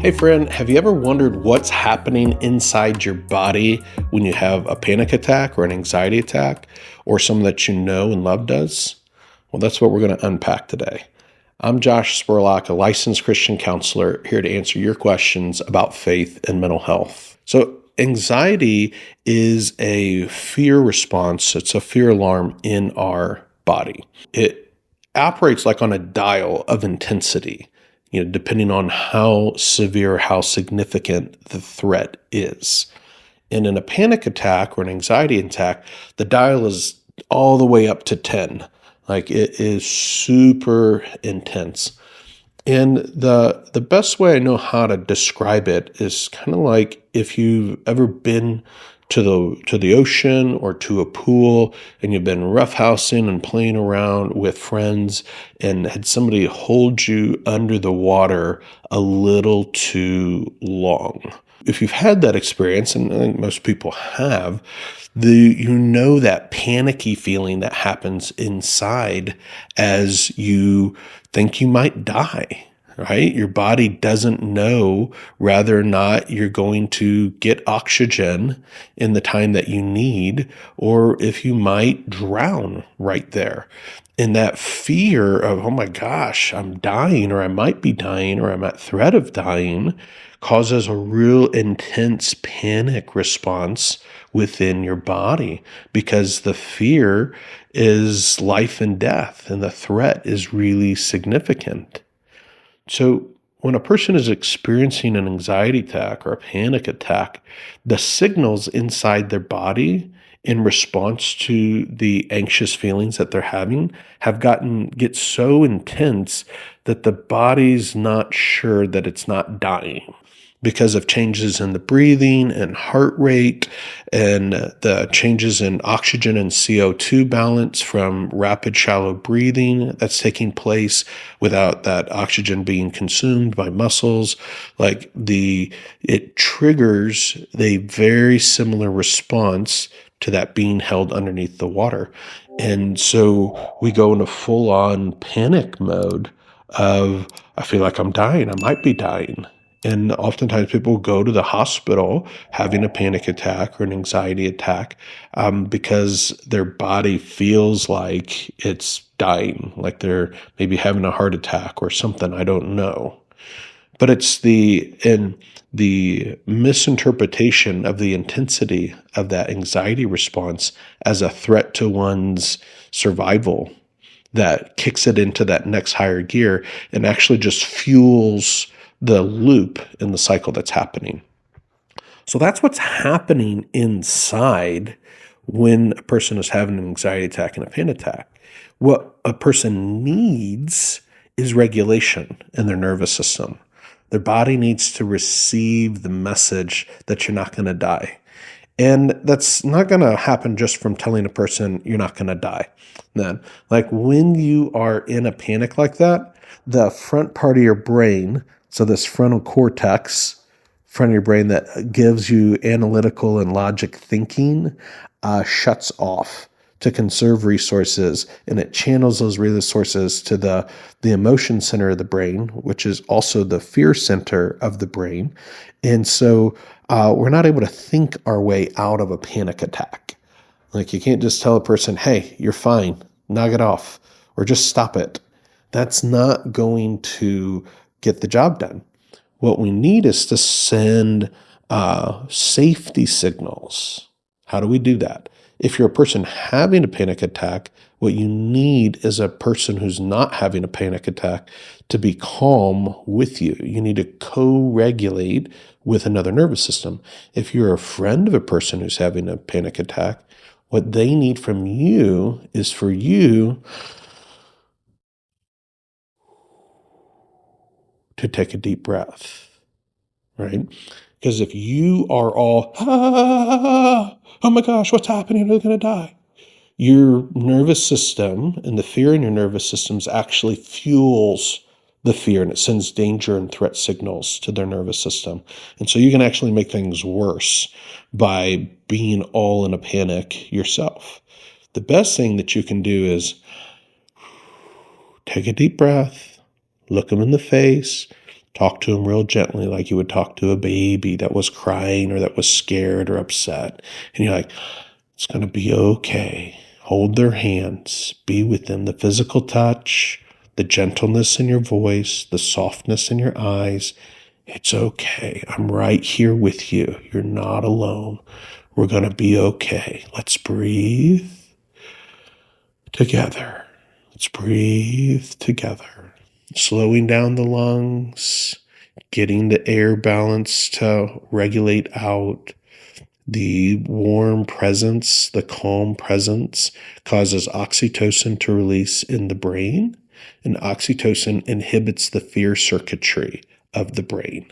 Hey, friend, have you ever wondered what's happening inside your body when you have a panic attack or an anxiety attack or someone that you know and love does? Well, that's what we're going to unpack today. I'm Josh Spurlock, a licensed Christian counselor, here to answer your questions about faith and mental health. So, anxiety is a fear response, it's a fear alarm in our body. It operates like on a dial of intensity, depending on how severe, how significant the threat is. And in a panic attack or an anxiety attack, the dial is all the way up to 10. Like it is super intense. And the best way I know how to describe it is kind of like if you've ever been to the ocean or to a pool and you've been roughhousing and playing around with friends and had somebody hold you under the water a little too long. If you've had that experience, and I think most people have, that panicky feeling that happens inside as you think you might die, right? Your body doesn't know whether or not you're going to get oxygen in the time that you need, or if you might drown right there. And that fear of, oh my gosh, I'm dying, or I might be dying, or I'm at threat of dying, causes a real intense panic response within your body because the fear is life and death and the threat is really significant. So when a person is experiencing an anxiety attack or a panic attack, the signals inside their body in response to the anxious feelings that they're having get so intense that the body's not sure that it's not dying because of changes in the breathing and heart rate and the changes in oxygen and CO2 balance from rapid shallow breathing that's taking place without that oxygen being consumed by muscles. It triggers a very similar response to that being held underneath the water. And so we go into full on panic mode of, I feel like I'm dying. I might be dying. And oftentimes people go to the hospital having a panic attack or an anxiety attack because their body feels like it's dying, like they're maybe having a heart attack or something. I don't know. But it's the misinterpretation of the intensity of that anxiety response as a threat to one's survival that kicks it into that next higher gear and actually just fuels the loop in the cycle that's happening. So that's what's happening inside when a person is having an anxiety attack and a panic attack. What a person needs is regulation in their nervous system. Their body needs to receive the message that you're not going to die. And that's not going to happen just from telling a person you're not going to die. Then, like when you are in a panic like that, the front part of your brain, so this frontal cortex, front of your brain that gives you analytical and logic thinking, shuts off to conserve resources, and it channels those resources to the emotion center of the brain, which is also the fear center of the brain. And so we're not able to think our way out of a panic attack. Like you can't just tell a person, hey, you're fine, knock it off, or just stop it. That's not going to get the job done. What we need is to send safety signals. How do we do that? If you're a person having a panic attack, what you need is a person who's not having a panic attack to be calm with you. You need to co-regulate with another nervous system. If you're a friend of a person who's having a panic attack, what they need from you is for you to take a deep breath, right? Because if you are all, oh my gosh, what's happening? They're going to die. Your nervous system and the fear in your nervous systems actually fuels the fear, and it sends danger and threat signals to their nervous system. And so you can actually make things worse by being all in a panic yourself. The best thing that you can do is take a deep breath, look them in the face, Talk to them real gently, like you would talk to a baby that was crying or that was scared or upset. And you're like, it's going to be okay. Hold their hands, be with them. The physical touch, the gentleness in your voice, the softness in your eyes. It's okay. I'm right here with you. You're not alone. We're going to be okay. Let's breathe together. Let's breathe together. Slowing down the lungs, getting the air balance to regulate out. The warm presence, the calm presence causes oxytocin to release in the brain, and oxytocin inhibits the fear circuitry of the brain.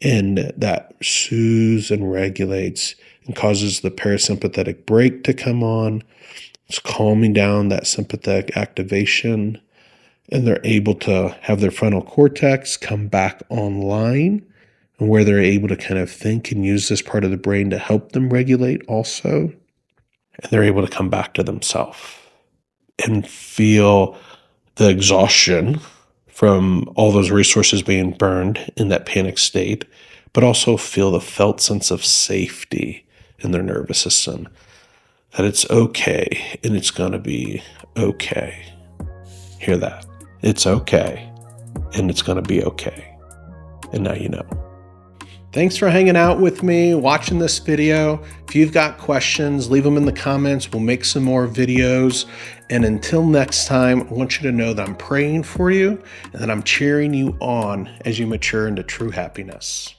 And that soothes and regulates and causes the parasympathetic brake to come on. It's calming down that sympathetic activation, and they're able to have their frontal cortex come back online, and where they're able to kind of think and use this part of the brain to help them regulate also. And they're able to come back to themselves and feel the exhaustion from all those resources being burned in that panic state, but also feel the felt sense of safety in their nervous system, that it's okay and it's going to be okay. Hear that? It's okay and it's going to be okay. And now you know. Thanks for hanging out with me, watching this video. If you've got questions, leave them in the comments. We'll make some more videos. And until next time, I want you to know that I'm praying for you and that I'm cheering you on as you mature into true happiness.